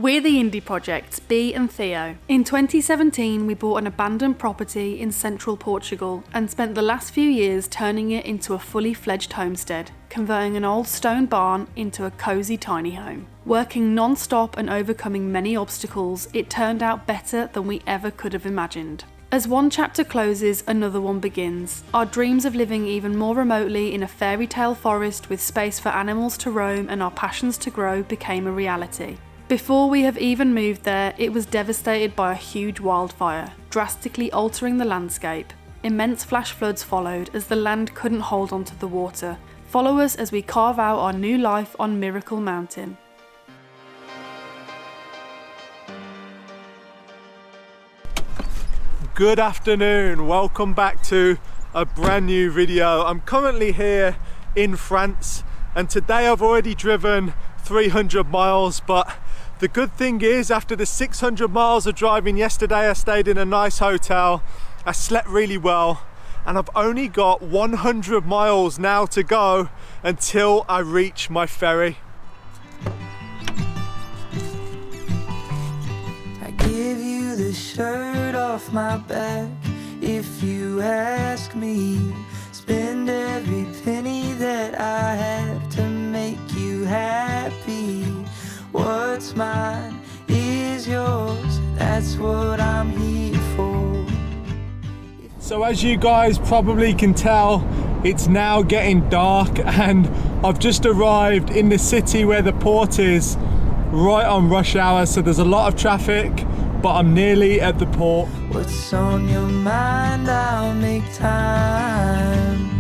We're the Indie Projects, Bee and Theo. In 2017, we bought an abandoned property in Central Portugal and spent the last few years turning it into a fully fledged homestead, converting an old stone barn into a cosy tiny home. Working non-stop and overcoming many obstacles, it turned out better than we ever could have imagined. As one chapter closes, another one begins. Our dreams of living even more remotely in a fairy tale forest with space for animals to roam and our passions to grow became a reality. Before we have even moved there, it was devastated by a huge wildfire, drastically altering the landscape. Immense flash floods followed as the land couldn't hold onto the water. Follow us as we carve out our new life on Miracle Mountain. Good afternoon, welcome back to a brand new video. I'm currently here in France and today I've already driven 300 miles, but the good thing is after the 600 miles of driving yesterday, I stayed in a nice hotel, I slept really well, and I've only got 100 miles now to go until I reach my ferry. I give you the shirt off my back if you ask me. Spend every penny that I have to make you happy. What's mine is yours, that's what I'm here for. So as you guys probably can tell, it's now getting dark and I've just arrived in the city where the port is, right on rush hour, so there's a lot of traffic, but I'm nearly at the port. What's on your mind, I'll make time.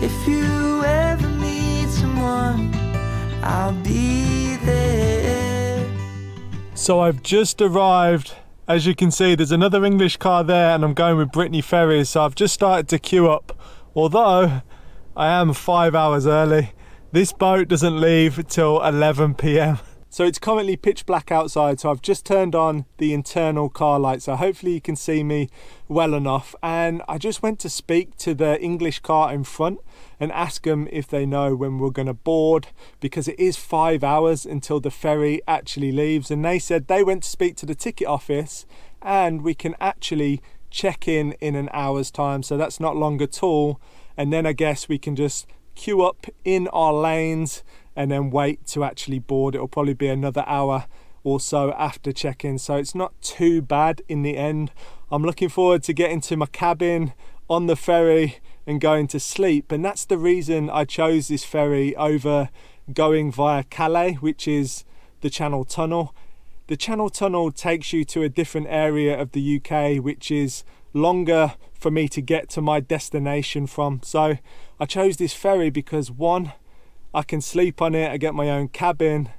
If you ever need someone, I'll be there. So I've just arrived. As you can see, there's another English car there and I'm going with Brittany Ferries, so I've just started to queue up. Although I am 5 hours early. This boat doesn't leave till 11 p.m. So it's currently pitch black outside, so I've just turned on the internal car light, so hopefully you can see me well enough. And I just went to speak to the English car in front and ask them if they know when we're going to board, because it is 5 hours until the ferry actually leaves. And they said they went to speak to the ticket office and we can actually check in an hour's time, so that's not long at all. And then I guess we can just queue up in our lanes and then wait to actually board. It'll probably be another hour or so after check-in, so it's not too bad in the end. I'm looking forward to getting to my cabin on the ferry and going to sleep, and that's the reason I chose this ferry over going via Calais, which is the Channel Tunnel. The Channel Tunnel takes you to a different area of the UK, which is longer for me to get to my destination from. So I chose this ferry because one, I can sleep on it, I get my own cabin,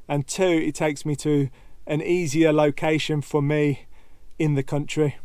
and two, it takes me to an easier location for me in the country.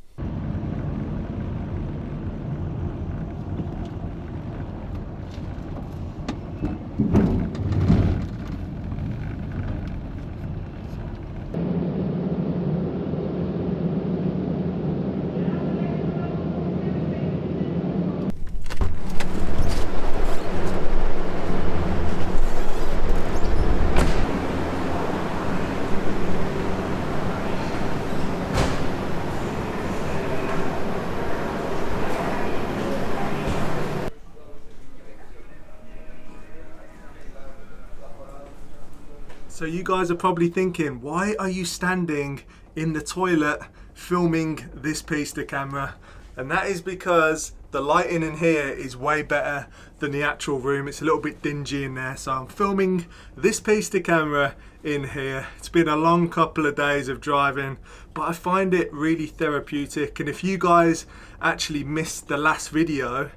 So you guys are probably thinking, why are you standing in the toilet filming this piece to camera? And that is because the lighting in here is way better than the actual room. It's a little bit dingy in there, so I'm filming this piece to camera in here. It's been a long couple of days of driving, but I find it really therapeutic. And if you guys actually missed the last video,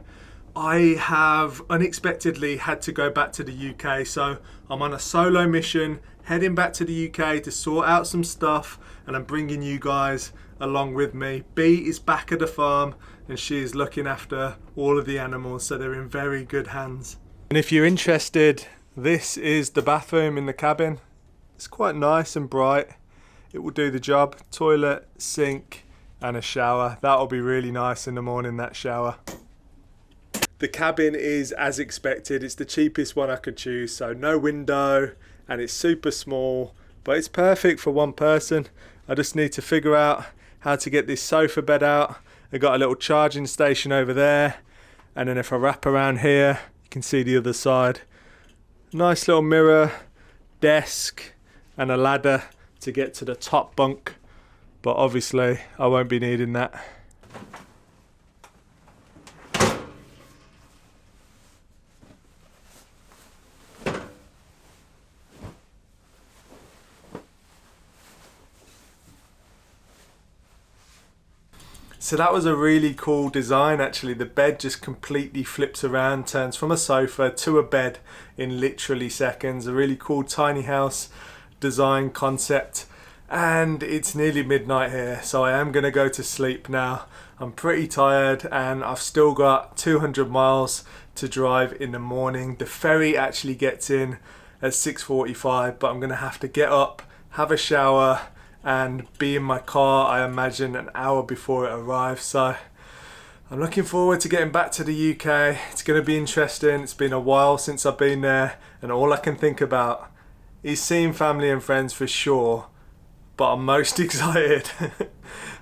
I have unexpectedly had to go back to the UK, so I'm on a solo mission heading back to the UK to sort out some stuff, and I'm bringing you guys along with me. Bee is back at the farm and she is looking after all of the animals, so they're in very good hands. And if you're interested, this is the bathroom in the cabin. It's quite nice and bright. It will do the job. Toilet, sink and a shower. That'll be really nice in the morning, that shower. The cabin is as expected. It's the cheapest one I could choose, so no window and it's super small, but it's perfect for one person. I just need to figure out how to get this sofa bed out. I've got a little charging station over there, and then if I wrap around here, you can see the other side. Nice little mirror, desk, and a ladder to get to the top bunk, but obviously I won't be needing that. So that was a really cool design actually. The bed just completely flips around, turns from a sofa to a bed in literally seconds. A really cool tiny house design concept. And it's nearly midnight here, so I am going to go to sleep now. I'm pretty tired and I've still got 200 miles to drive in the morning. The ferry actually gets in at 6:45, but I'm going to have to get up, have a shower, and be in my car, I imagine, an hour before it arrives. So I'm looking forward to getting back to the UK. It's going to be interesting. It's been a while since I've been there, and all I can think about is seeing family and friends for sure, but I'm most excited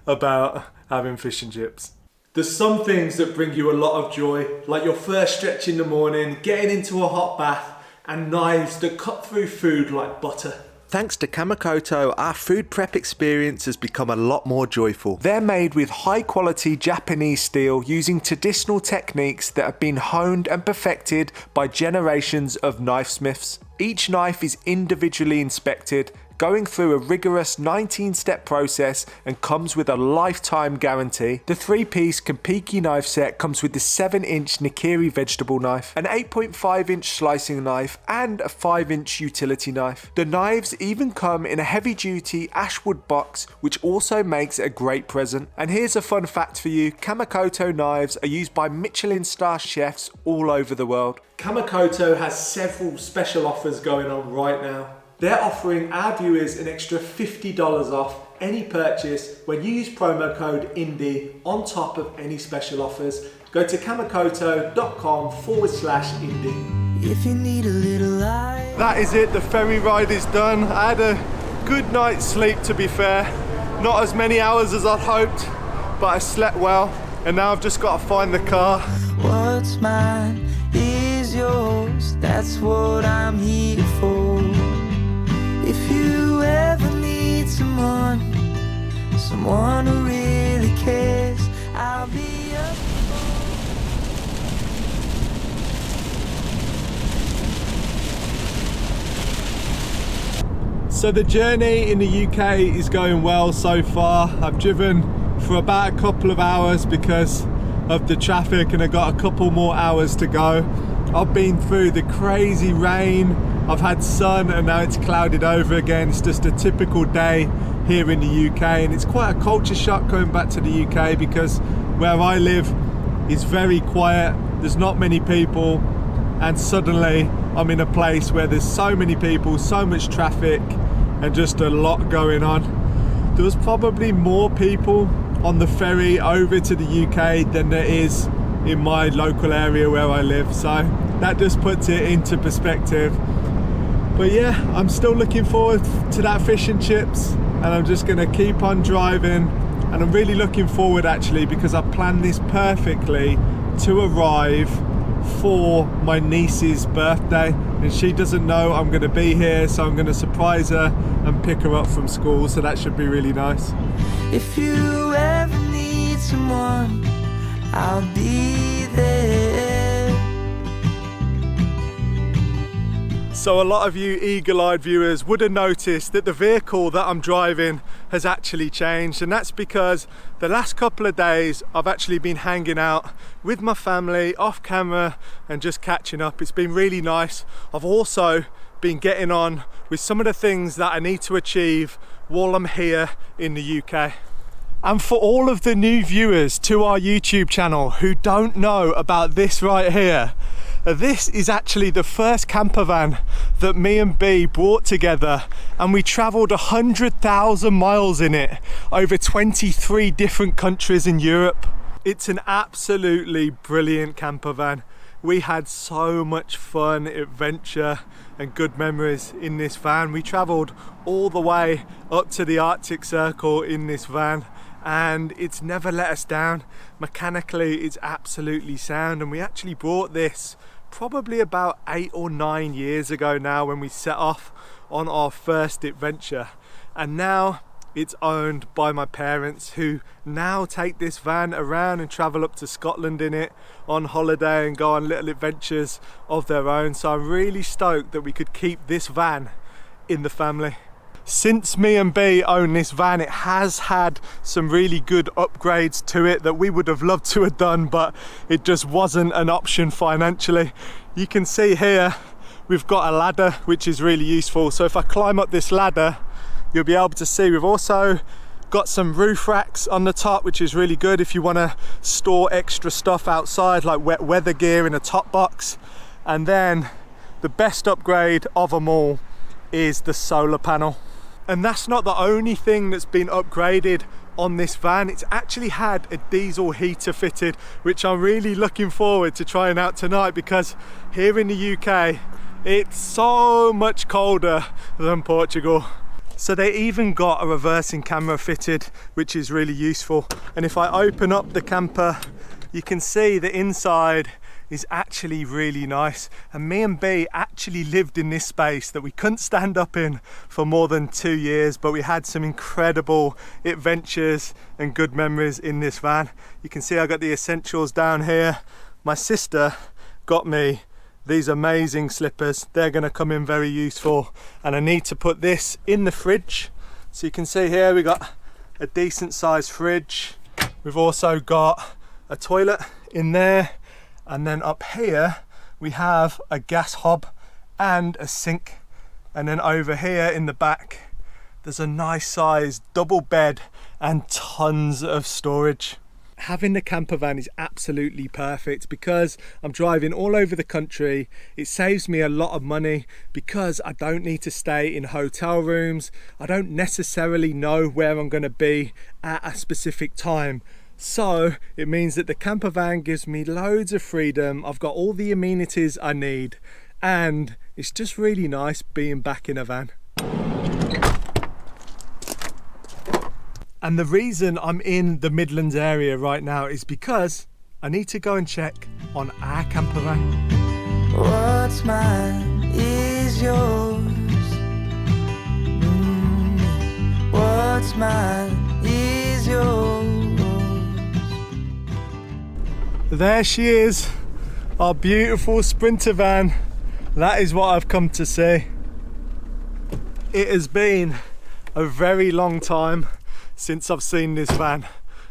about having fish and chips. There's some things that bring you a lot of joy, like your first stretch in the morning, getting into a hot bath, and knives that cut through food like butter. Thanks to Kamakoto, our food prep experience has become a lot more joyful. They're made with high quality Japanese steel using traditional techniques that have been honed and perfected by generations of knife smiths. Each knife is individually inspected, going through a rigorous 19-step process, and comes with a lifetime guarantee. The 3-piece Kampiki knife set comes with the 7-inch Nikiri vegetable knife, an 8.5-inch slicing knife, and a 5-inch utility knife. The knives even come in a heavy-duty ashwood box, which also makes a great present. And here's a fun fact for you: Kamakoto knives are used by Michelin star chefs all over the world. Kamakoto has several special offers going on right now. They're offering our viewers an extra $50 off any purchase when you use promo code INDIE on top of any special offers. Go to kamakoto.com/indie. If you need a little light. That is it, the ferry ride is done. I had a good night's sleep, to be fair. Not as many hours as I'd hoped, but I slept well, and now I've just got to find the car. What's mine is yours, that's what I'm here for. If you ever need someone who really cares, I'll be up. So the journey in the UK is going well so far. I've driven for about a couple of hours because of the traffic, and I've got a couple more hours to go. I've been through the crazy rain, I've had sun, and now it's clouded over again. It's just a typical day here in the UK, and it's quite a culture shock going back to the UK because where I live is very quiet, there's not many people, and suddenly I'm in a place where there's so many people, so much traffic, and just a lot going on. There was probably more people on the ferry over to the UK than there is in my local area where I live, so that just puts it into perspective. But yeah, I'm still looking forward to that fish and chips, and I'm just gonna keep on driving, and I'm really looking forward actually because I planned this perfectly to arrive for my niece's birthday, and she doesn't know I'm gonna be here, so I'm gonna surprise her and pick her up from school, so that should be really nice. If you ever need someone, I'll be there. So a lot of you eagle-eyed viewers would have noticed that the vehicle that I'm driving has actually changed, and that's because the last couple of days I've actually been hanging out with my family off camera and just catching up. It's been really nice. I've also been getting on with some of the things that I need to achieve while I'm here in the UK. And for all of the new viewers to our YouTube channel who don't know about this right here, this is actually the first camper van that me and Bee brought together, and we travelled 100,000 miles in it over 23 different countries in Europe. It's an absolutely brilliant camper van. We had so much fun, adventure, and good memories in this van. We travelled all the way up to the Arctic Circle in this van, and it's never let us down. Mechanically, it's absolutely sound, and we actually bought this probably about 8 or 9 years ago now when we set off on our first adventure, and now it's owned by my parents, who now take this van around and travel up to Scotland in it on holiday and go on little adventures of their own. So I'm really stoked that we could keep this van in the family. Since me and Bee own this van, it has had some really good upgrades to it that we would have loved to have done, but it just wasn't an option financially. You can see here we've got a ladder, which is really useful. So if I climb up this ladder, you'll be able to see we've also got some roof racks on the top, which is really good if you want to store extra stuff outside, like wet weather gear in a top box. And then the best upgrade of them all is the solar panel. And that's not the only thing that's been upgraded on this van. It's actually had a diesel heater fitted, which I'm really looking forward to trying out tonight, because here in the UK it's so much colder than Portugal. So they even got a reversing camera fitted, which is really useful. And if I open up the camper, you can see the inside is actually really nice. And me and Bee actually lived in this space that we couldn't stand up in for more than 2 years, but we had some incredible adventures and good memories in this van. You can see I got the essentials down here. My sister got me these amazing slippers. They're going to come in very useful, and I need to put this in the fridge. So you can see here we got a decent sized fridge. We've also got a toilet in there, and then up here we have a gas hob and a sink, and then over here in the back there's a nice sized double bed and tons of storage. Having the camper van is absolutely perfect because I'm driving all over the country. It saves me a lot of money because I don't need to stay in hotel rooms. I don't necessarily know where I'm going to be at a specific time. So it means that the camper van gives me loads of freedom. I've got all the amenities I need, and it's just really nice being back in a van. And the reason I'm in the Midlands area right now is because I need to go and check on our camper van. What's mine is yours. What's mine is yours. There she is, our beautiful Sprinter van. That is what I've come to see. It has been a very long time since I've seen this van,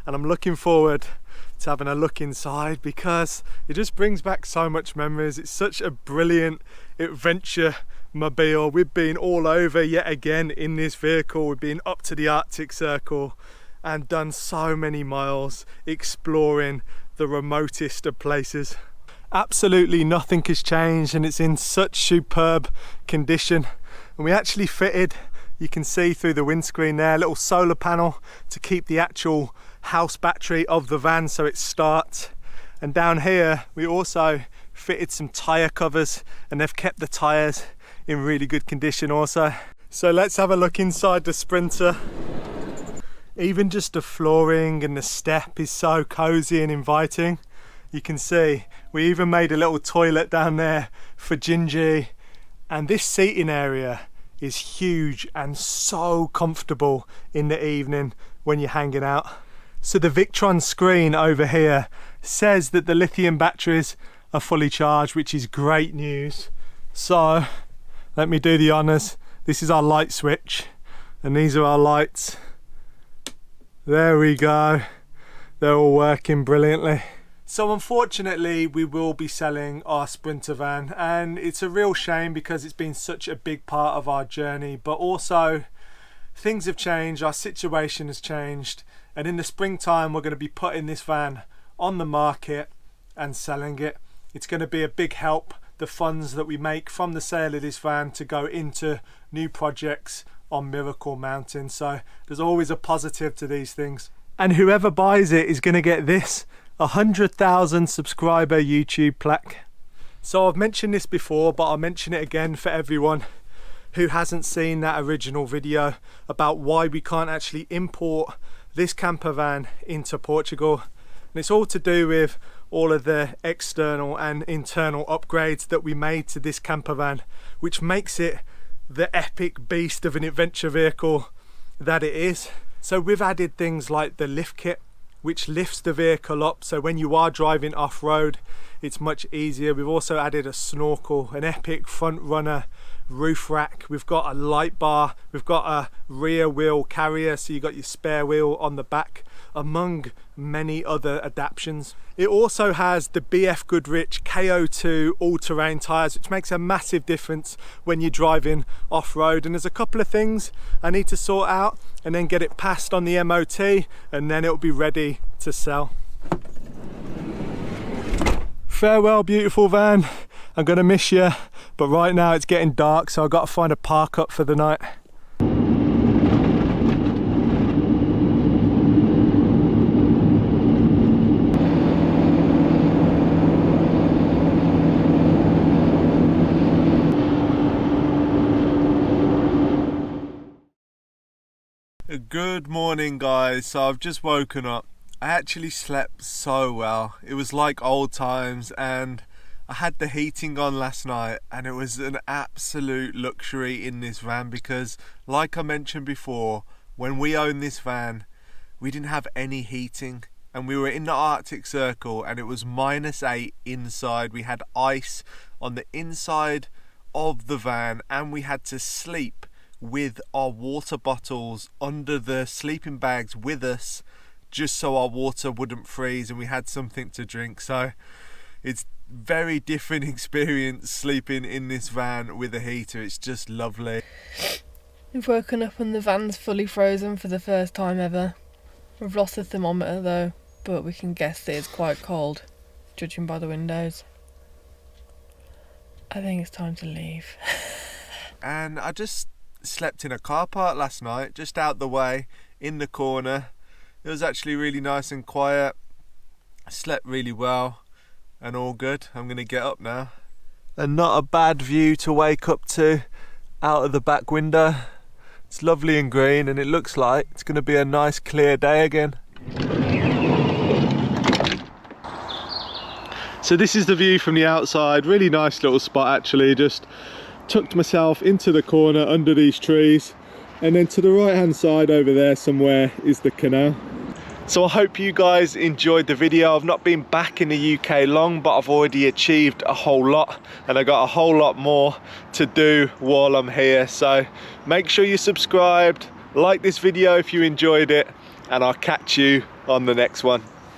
and I'm looking forward to having a look inside because it just brings back so much memories. It's such a brilliant adventure mobile. We've been all over yet again in this vehicle. We've been up to the Arctic Circle and done so many miles exploring the remotest of places. Absolutely nothing has changed, and it's in such superb condition. And we actually fitted, you can see through the windscreen there, a little solar panel to keep the actual house battery of the van so it starts. And down here we also fitted some tyre covers, and they've kept the tyres in really good condition also. So let's have a look inside the Sprinter. Even just the flooring and the step is so cozy and inviting. You can see we even made a little toilet down there for Ginjey, and this seating area is huge and so comfortable in the evening when you're hanging out. So the Victron screen over here says that the lithium batteries are fully charged, which is great news. So let me do the honours. This is our light switch, and these are our lights. There we go. They're all working brilliantly. So unfortunately we will be selling our Sprinter van, and it's a real shame because it's been such a big part of our journey, but also things have changed, our situation has changed, and in the springtime we're going to be putting this van on the market and selling it. It's going to be a big help, the funds that we make from the sale of this van, to go into new projects on Miracle Mountain. So there's always a positive to these things. And whoever buys it is going to get this 100,000 subscriber YouTube plaque. So I've mentioned this before, but I'll mention it again for everyone who hasn't seen that original video about why we can't actually import this camper van into Portugal. And it's all to do with all of the external and internal upgrades that we made to this camper van, which makes it the epic beast of an adventure vehicle that it is. So we've added things like the lift kit, which lifts the vehicle up, so when you are driving off-road it's much easier. We've also added a snorkel, an epic front runner roof rack. We've got a light bar, we've got a rear wheel carrier, so you got your spare wheel on the back, among many other adaptations. It also has the BF Goodrich KO2 all-terrain tyres, which makes a massive difference when you're driving off-road. And there's a couple of things I need to sort out and then get it passed on the MOT, and then it'll be ready to sell. Farewell, beautiful van. I'm gonna miss you, but right now it's getting dark, so I've got to find a park up for the night. Good morning, guys. So I've just woken up. I actually slept so well. It was like old times, and I had the heating on last night, and it was an absolute luxury in this van because, like I mentioned before, when we owned this van we didn't have any heating, and we were in the Arctic Circle and it was -8 inside. We had ice on the inside of the van, and we had to sleep with our water bottles under the sleeping bags with us, just so our water wouldn't freeze and we had something to drink. So it's very different experience sleeping in this van with a heater. It's just lovely. We've woken up and the van's fully frozen for the first time ever. We've lost the thermometer though, but we can guess that it's quite cold, judging by the windows. I think it's time to leave. And I just slept in a car park last night, just out the way in the corner. It was actually really nice and quiet. I slept really well and all good. I'm gonna get up now. And not a bad view to wake up to out of the back window. It's lovely and green, and it looks like it's gonna be a nice clear day again. So this is the view from the outside. Really nice little spot actually. Just tucked myself into the corner under these trees, and then to the right hand side over there somewhere is the canal. So I hope you guys enjoyed the video. I've not been back in the UK long, but I've already achieved a whole lot, and I got a whole lot more to do while I'm here. So make sure you're subscribed, like this video if you enjoyed it, and I'll catch you on the next one.